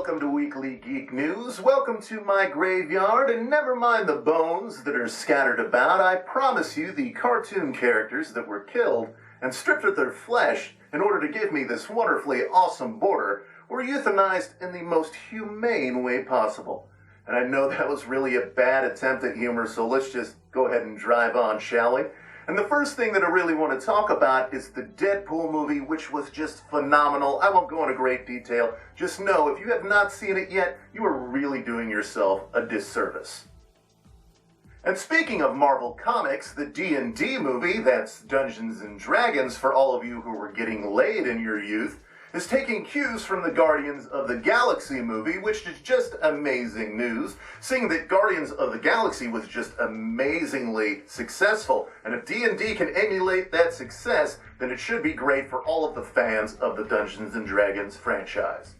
welcome to Weekly Geek News. Welcome to my graveyard, and never mind the bones that are scattered about. I promise you the cartoon characters that were killed and stripped of their flesh in order to give me this wonderfully awesome border were euthanized in the most humane way possible. And I know that was really a bad attempt at humor, so let's just go ahead and drive on, shall we? And the first thing that I really want to talk about is the Deadpool movie, which was just phenomenal. I won't go into great detail. Just know, if you have not seen it yet, you are really doing yourself a disservice. And speaking of Marvel Comics, the D&D movie, that's Dungeons and Dragons for all of you who were getting laid in your youth, is taking cues from the Guardians of the Gallaxy movie, which is just amazing news, seeing that Guardians of the Galaxy was just amazingly successful. And if D&D can emulate that success, then it should be great for all of the fans of the Dungeons and Dragons franchise.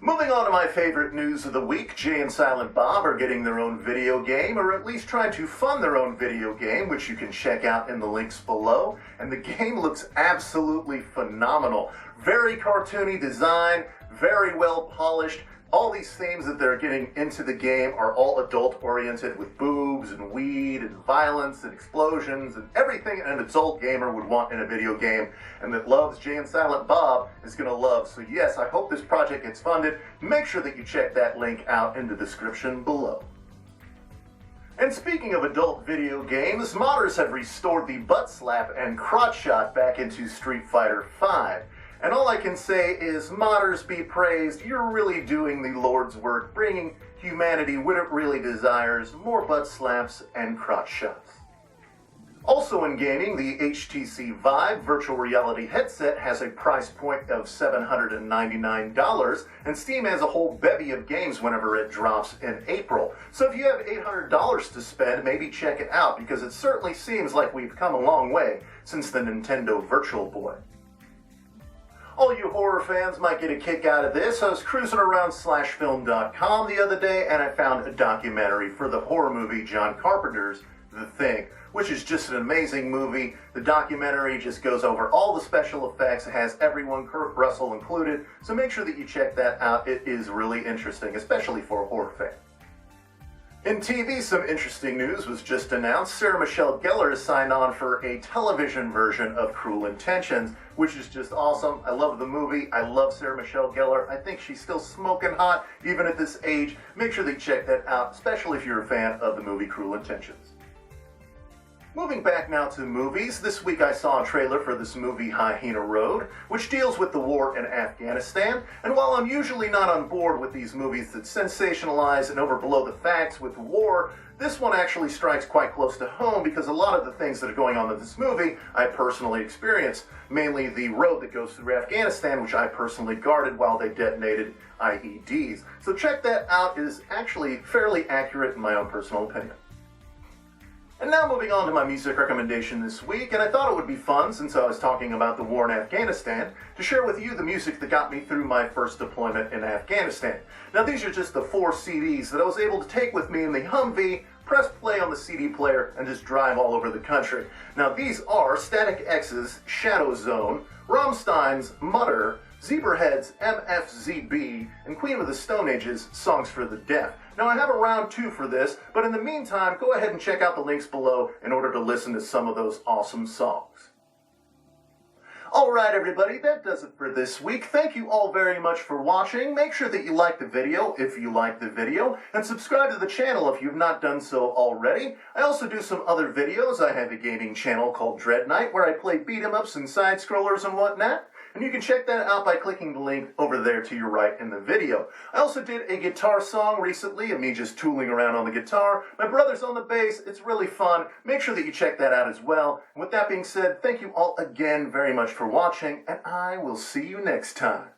Moving on to my favorite news of the week, Jay and Silent Bob are getting their own video game, or at least trying to fund their own video game, which you can check out in the links below. And the game looks absolutely phenomenal. Very cartoony design, very well polished. All these themes that they're getting into the game are all adult-oriented, with boobs and weed and violence and explosions and everything an adult gamer would want in a video game, and that loves Jay and Silent Bob is going to love. So yes, I hope this project gets funded. Make sure that you check that link out in the description below. And speaking of adult video games, modders have restored the butt slap and crotch shot back into Street Fighter V. And all I can say is, modders be praised, you're really doing the Lord's work, bringing humanity what it really desires, more butt slaps and crotch shots. Also in gaming, the HTC Vive virtual reality headset has a price point of $799, and Steam has a whole bevy of games whenever it drops in April. So if you have $800 to spend, maybe check it out, because it certainly seems like we've come a long way since the Nintendo Virtual Boy. All you horror fans might get a kick out of this. I was cruising around slashfilm.com the other day, and I found a documentary for the horror movie John Carpenter's The Thing, which is just an amazing movie. The documentary just goes over all the special effects. It has everyone, Kurt Russell included, so make sure that you check that out. It is really interesting, especially for a horror fan. In TV, some interesting news was just announced. Sarah Michelle Gellar has signed on for a television version of Cruel Intentions, which is just awesome. I love the movie. I love Sarah Michelle Gellar. I think she's still smoking hot, even at this age. Make sure that you check that out, especially if you're a fan of the movie Cruel Intentions. Moving back now to movies, this week I saw a trailer for this movie Hyhena Road, which deals with the war in Afghanistan, and while I'm usually not on board with these movies that sensationalize and overblow the facts with war, this one actually strikes quite close to home because a lot of the things that are going on in this movie I personally experienced, mainly the road that goes through Afghanistan, which I personally guarded while they detonated IEDs. So check that out. It is actually fairly accurate in my own personal opinion. And now moving on to my music recommendation this week, and I thought it would be fun, since I was talking about the war in Afghanistan, to share with you the music that got me through my first deployment in Afghanistan. Now these are just the 4 CDs that I was able to take with me in the Humvee, press play on the CD player, and just drive all over the country. Now these are Static X's Shadow Zone, Rammstein's Mutter, Zebrahead's MFZB, and Queen of the Stone Age's Songs for the Deaf. Now I have a round 2 for this, but in the meantime, go ahead and check out the links below in order to listen to some of those awesome songs. Alright everybody, that does it for this week. Thank you all very much for watching. Make sure that you like the video if you like the video, and subscribe to the channel if you've not done so already. I also do some other videos. I have a gaming channel called Dread Knight where I play beat-em-ups and side-scrollers and whatnot. And you can check that out by clicking the link over there to your right in the video. I also did a guitar song recently of me just tooling around on the guitar. My brother's on the bass. It's really fun. Make sure that you check that out as well. And with that being said, thank you all again very much for watching, and I will see you next time.